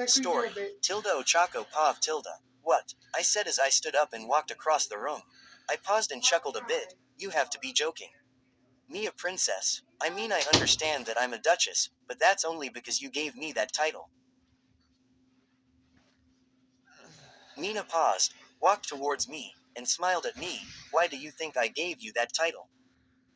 Story. Tilda Ochako Pav Tilda. What? I said as I stood up and walked across the room. I paused and chuckled a bit. You have to be joking. Me a princess. I mean, I understand that I'm a duchess, but that's only because you gave me that title. Mina paused, walked towards me, and smiled at me. Why do you think I gave you that title?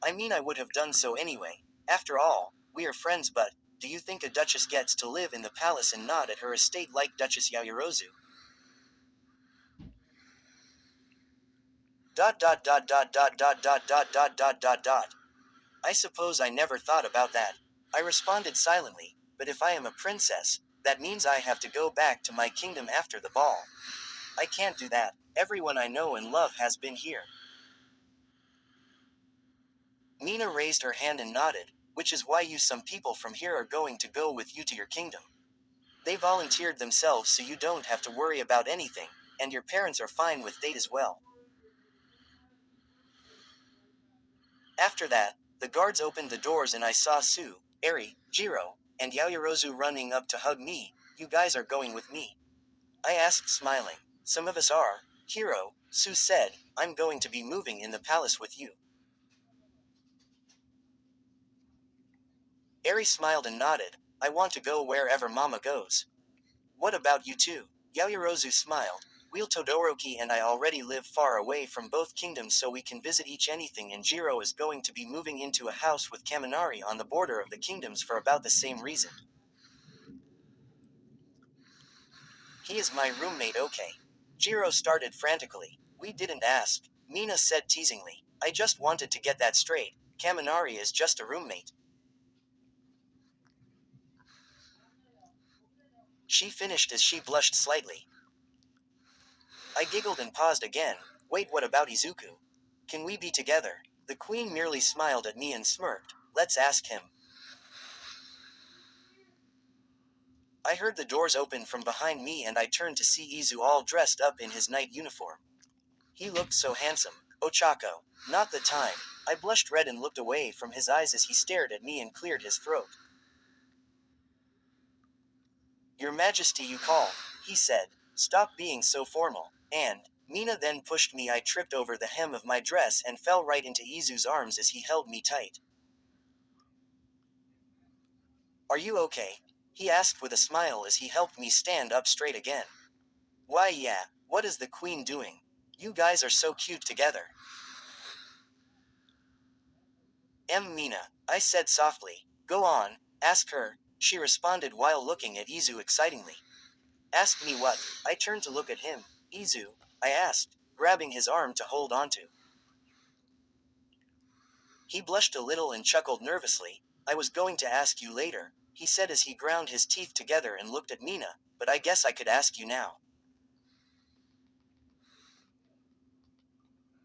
I mean, I would have done so anyway. After all, we are friends, but do you think a duchess gets to live in the palace and not at her estate like Duchess Yaoyorozu? Dot dot dot dot dot dot dot dot dot dot dot dot. I suppose I never thought about that. I responded silently, but if I am a princess, that means I have to go back to my kingdom after the ball. I can't do that. Everyone I know and love has been here. Mina raised her hand and nodded, which is why you some people from here are going to go with you to your kingdom. They volunteered themselves so you don't have to worry about anything, and your parents are fine with that as well. After that, the guards opened the doors and I saw Sue, Eri, Jiro, and Yaoyorozu running up to hug me. You guys are going with me? I asked smiling. Some of us are. Hiro, Sue said, I'm going to be moving in the palace with you. Eri smiled and nodded. I want to go wherever Mama goes. What about you two? Yaoyorozu smiled. Wheel Todoroki and I already live far away from both kingdoms so we can visit each anything, and Jiro is going to be moving into a house with Kaminari on the border of the kingdoms for about the same reason. He is my roommate, okay? Jiro started frantically. We didn't ask. Mina said teasingly. I just wanted to get that straight. Kaminari is just a roommate. She finished as she blushed slightly. I giggled and paused again. Wait, what about Izuku? Can we be together? The queen merely smiled at me and smirked. Let's ask him. I heard the doors open from behind me and I turned to see Izu all dressed up in his night uniform. He looked so handsome. Ochako. Not the time. I blushed red and looked away from his eyes as he stared at me and cleared his throat. Your Majesty, you call, he said. Stop being so formal. And Mina then pushed me. I tripped over the hem of my dress and fell right into Izu's arms as he held me tight. Are you okay? He asked with a smile as he helped me stand up straight again. Why, yeah, what is the queen doing? You guys are so cute together. Mina, I said softly. Go on, ask her, she responded while looking at Izu excitingly. Ask me what? I turned to look at him. Izu, I asked, grabbing his arm to hold onto. He blushed a little and chuckled nervously. I was going to ask you later, he said as he ground his teeth together and looked at Mina, but I guess I could ask you now.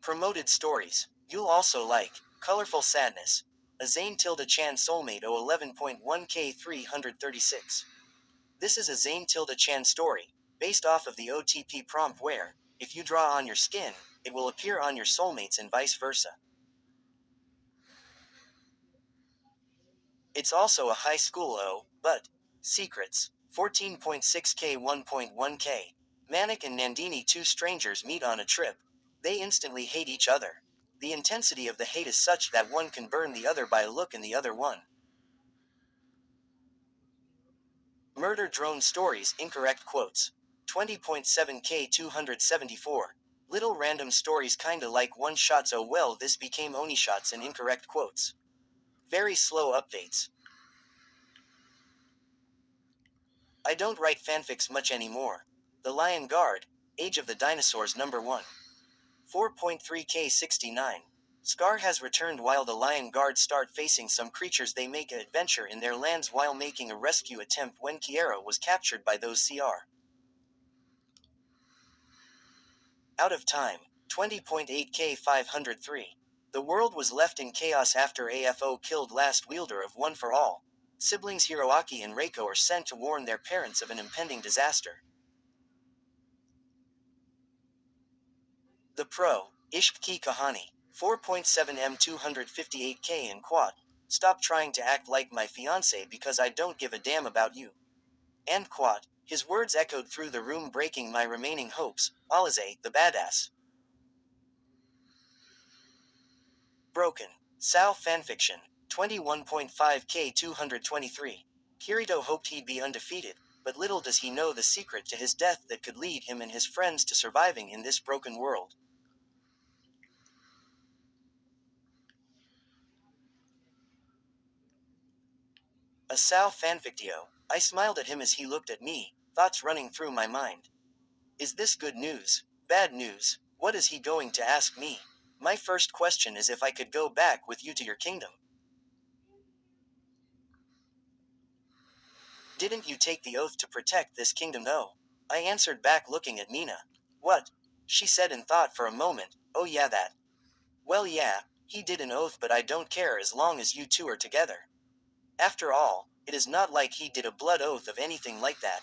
Promoted stories. You'll also like Colorful Sadness. A Zane Tilda Chan Soulmate 011.1K 336. This is a Zane Tilda Chan story, based off of the OTP prompt where, if you draw on your skin, it will appear on your soulmates and vice versa. It's also a high school but secrets. 14.6K 1.1K. Manik and Nandini, two strangers, meet on a trip. They instantly hate each other. The intensity of the hate is such that one can burn the other by a look in the other one. Murder drone stories, incorrect quotes. 20.7K 274. Little random stories kinda like one shots. Oh well, this became Oni shots and incorrect quotes. Very slow updates. I don't write fanfics much anymore. The Lion Guard, Age of the Dinosaurs number 1. 4.3K 69. Scar has returned while the Lion Guard start facing some creatures. They make an adventure in their lands while making a rescue attempt when Kiera was captured by those CR. Out of time. 20.8K 503. The world was left in chaos after AFO killed last wielder of One for All. Siblings Hiroaki and Reiko are sent to warn their parents of an impending disaster. The Pro, Ishq Ki Kahani. 4.7M 258K in quad. Stop trying to act like my fiance because I don't give a damn about you. And quad. His words echoed through the room, breaking my remaining hopes. Alize, the badass. Broken. Sao fanfiction. 21.5K 223. Kirito hoped he'd be undefeated, but little does he know the secret to his death that could lead him and his friends to surviving in this broken world. A Sao fanfictio. I smiled at him as he looked at me, thoughts running through my mind. Is this good news? Bad news? What is he going to ask me? My first question is if I could go back with you to your kingdom. Didn't you take the oath to protect this kingdom though? I answered back, looking at Mina. What? She said and thought for a moment. Oh yeah, that. Well yeah, he did an oath, but I don't care as long as you two are together. After all, it is not like he did a blood oath of anything like that.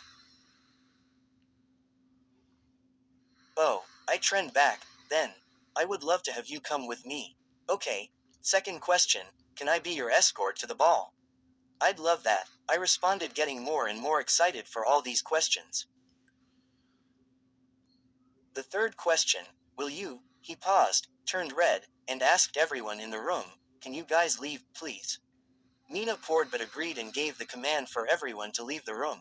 Oh, I trend back, then. I would love to have you come with me. Okay. Second question, can I be your escort to the ball? I'd love that, I responded, getting more and more excited for all these questions. The third question, will you? He paused, turned red, and asked everyone in the room, can you guys leave, please? Mina poured but agreed and gave the command for everyone to leave the room.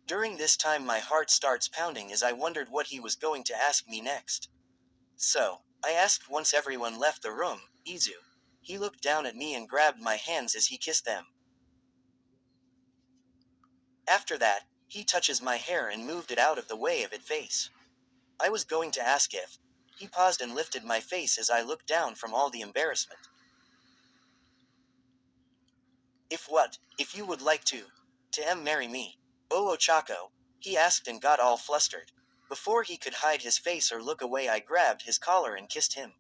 During this time my heart starts pounding as I wondered what he was going to ask me next. So, I asked once everyone left the room, Izu. He looked down at me and grabbed my hands as he kissed them. After that, he touches my hair and moved it out of the way of its face. I was going to ask if. He paused and lifted my face as I looked down from all the embarrassment. If what? If you would like to marry me. Oh Ochako, he asked and got all flustered. Before he could hide his face or look away, I grabbed his collar and kissed him.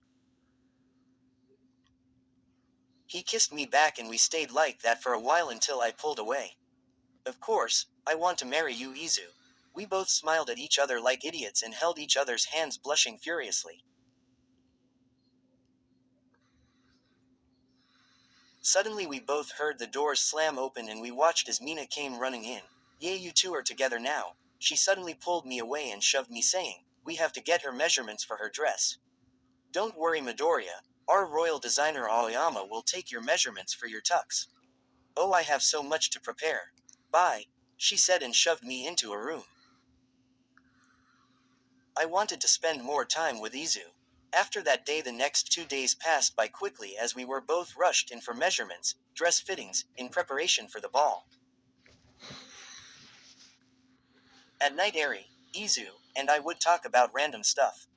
He kissed me back and we stayed like that for a while until I pulled away. Of course, I want to marry you, Izu. We both smiled at each other like idiots and held each other's hands, blushing furiously. Suddenly we both heard the doors slam open and we watched as Mina came running in. Yay, you two are together now. She suddenly pulled me away and shoved me, saying, we have to get her measurements for her dress. Don't worry, Midoriya. Our royal designer Aoyama will take your measurements for your tux. Oh, I have so much to prepare. Bye, she said and shoved me into a room. I wanted to spend more time with Izu. After that day, the next 2 days passed by quickly as we were both rushed in for measurements, dress fittings, in preparation for the ball. At night, Eri, Izu, and I would talk about random stuff.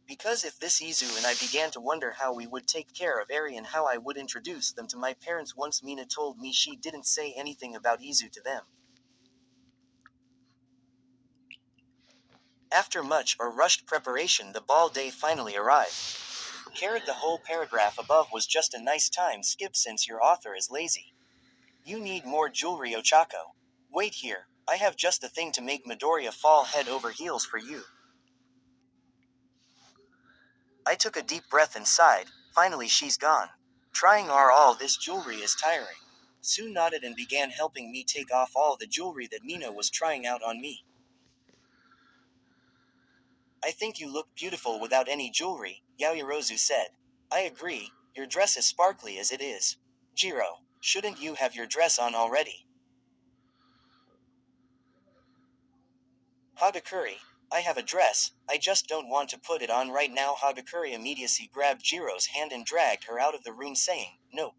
Because if this Izu and I began to wonder how we would take care of Eri and how I would introduce them to my parents. Once Mina told me she didn't say anything about Izu to them. After much or rushed preparation, the ball day finally arrived. The whole paragraph above was just a nice time skip since your author is lazy. You need more jewelry, Ochako. Wait here, I have just the thing to make Midoriya fall head over heels for you. I took a deep breath and sighed. Finally she's gone. Trying all this jewelry is tiring. Sue nodded and began helping me take off all the jewelry that Mina was trying out on me. I think you look beautiful without any jewelry, Yaoyorozu said. I agree, your dress is sparkly as it is. Jiro, shouldn't you have your dress on already? Hagakure, I have a dress, I just don't want to put it on right now. Hagakure immediately grabbed Jiro's hand and dragged her out of the room, saying, nope.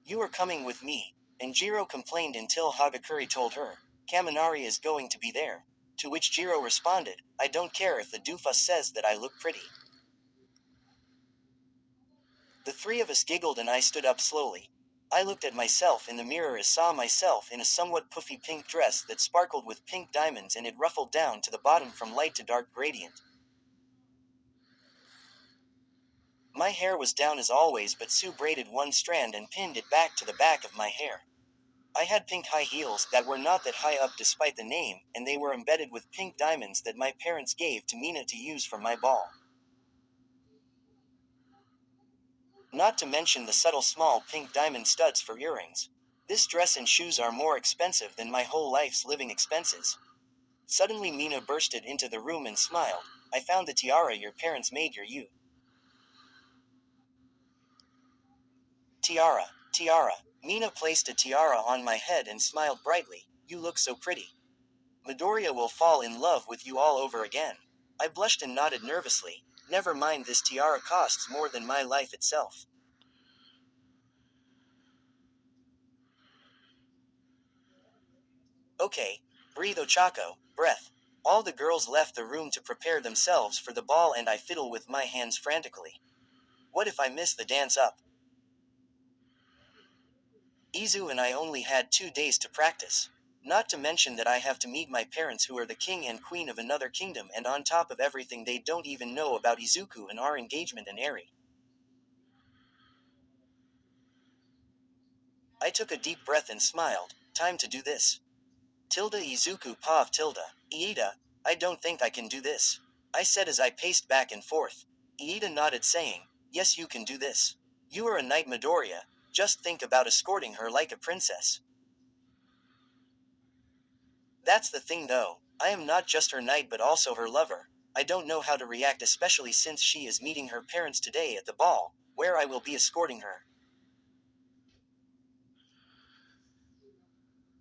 You are coming with me. And Jiro complained until Hagakure told her, Kaminari is going to be there. To which Jiro responded, I don't care if the doofus says that I look pretty. The three of us giggled and I stood up slowly. I looked at myself in the mirror and saw myself in a somewhat puffy pink dress that sparkled with pink diamonds and it ruffled down to the bottom from light to dark gradient. My hair was down as always, but Sue braided one strand and pinned it back to the back of my hair. I had pink high heels that were not that high up despite the name, and they were embedded with pink diamonds that my parents gave to Mina to use for my ball. Not to mention the subtle small pink diamond studs for earrings. This dress and shoes are more expensive than my whole life's living expenses. Suddenly Mina bursted into the room and smiled. I found the tiara your parents made you. Tiara, tiara. Mina placed a tiara on my head and smiled brightly. You look so pretty. Midoriya will fall in love with you all over again. I blushed and nodded nervously. Never mind, this tiara costs more than my life itself. Okay, breathe Ochako, breath. All the girls left the room to prepare themselves for the ball and I fiddle with my hands frantically. What if I miss the dance up? Izu and I only had 2 days to practice. Not to mention that I have to meet my parents who are the king and queen of another kingdom, and on top of everything they don't even know about Izuku and our engagement in Eri. I took a deep breath and smiled. Time to do this. Tilda Izuku Pav Tilda. Iida, I don't think I can do this. I said as I paced back and forth. Iida nodded saying, yes you can do this. You are a knight Midoriya, just think about escorting her like a princess. That's the thing though, I am not just her knight but also her lover. I don't know how to react especially since she is meeting her parents today at the ball, where I will be escorting her.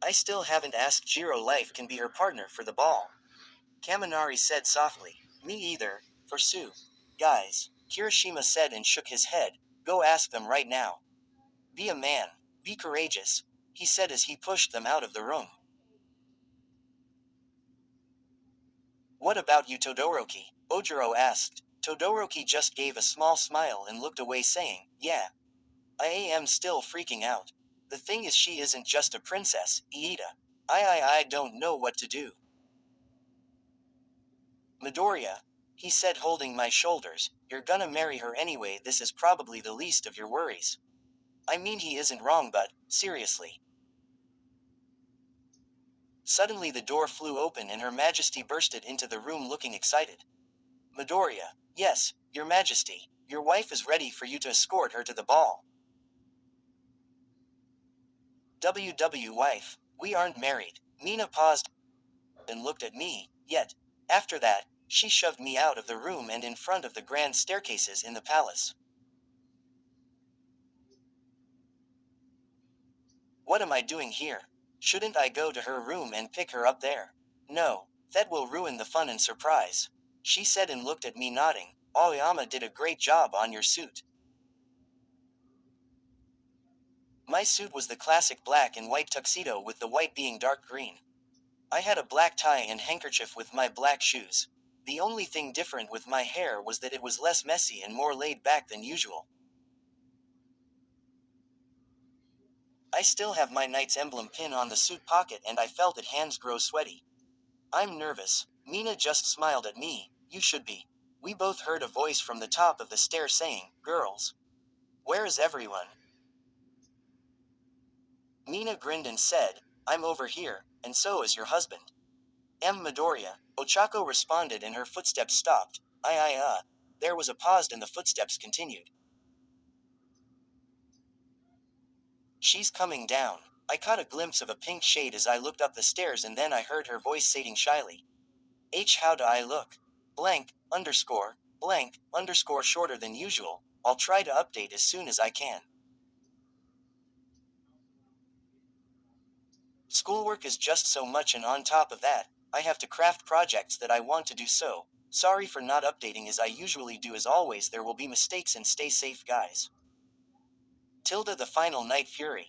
I still haven't asked Jiro Life can be her partner for the ball. Kaminari said softly. Me either, for Sue. Guys, Kirishima said and shook his head. Go ask them right now. Be a man. Be courageous, he said as he pushed them out of the room. What about you Todoroki? Ojiro asked. Todoroki just gave a small smile and looked away saying, yeah. I am still freaking out. The thing is she isn't just a princess, Iida. I don't know what to do. Midoriya, he said holding my shoulders, you're gonna marry her anyway, this is probably the least of your worries. I mean he isn't wrong but, seriously. Suddenly the door flew open and Her Majesty bursted into the room looking excited. Midoriya, yes, Your Majesty, your wife is ready for you to escort her to the ball. Wife, we aren't married. Mina paused and looked at me, yet, after that, she shoved me out of the room and in front of the grand staircases in the palace. What am I doing here? Shouldn't I go to her room and pick her up there? No, that will ruin the fun and surprise. She said and looked at me nodding. Aoyama did a great job on your suit. My suit was the classic black and white tuxedo with the white being dark green. I had a black tie and handkerchief with my black shoes. The only thing different with my hair was that it was less messy and more laid back than usual. I still have my knight's emblem pin on the suit pocket and I felt it hands grow sweaty. I'm nervous. Mina just smiled at me. You should be. We both heard a voice from the top of the stair saying, girls. Where is everyone? Mina grinned and said, I'm over here, and so is your husband. Midoriya, Ochako responded and her footsteps stopped. There was a pause and the footsteps continued. She's coming down. I caught a glimpse of a pink shade as I looked up the stairs and then I heard her voice saying shyly. How do I look? Blank, underscore shorter than usual. I'll try to update as soon as I can. Schoolwork is just so much and on top of that, I have to craft projects that I want to do so. Sorry for not updating as I usually do as always there will be mistakes and stay safe guys. Tilda the Final Night Fury.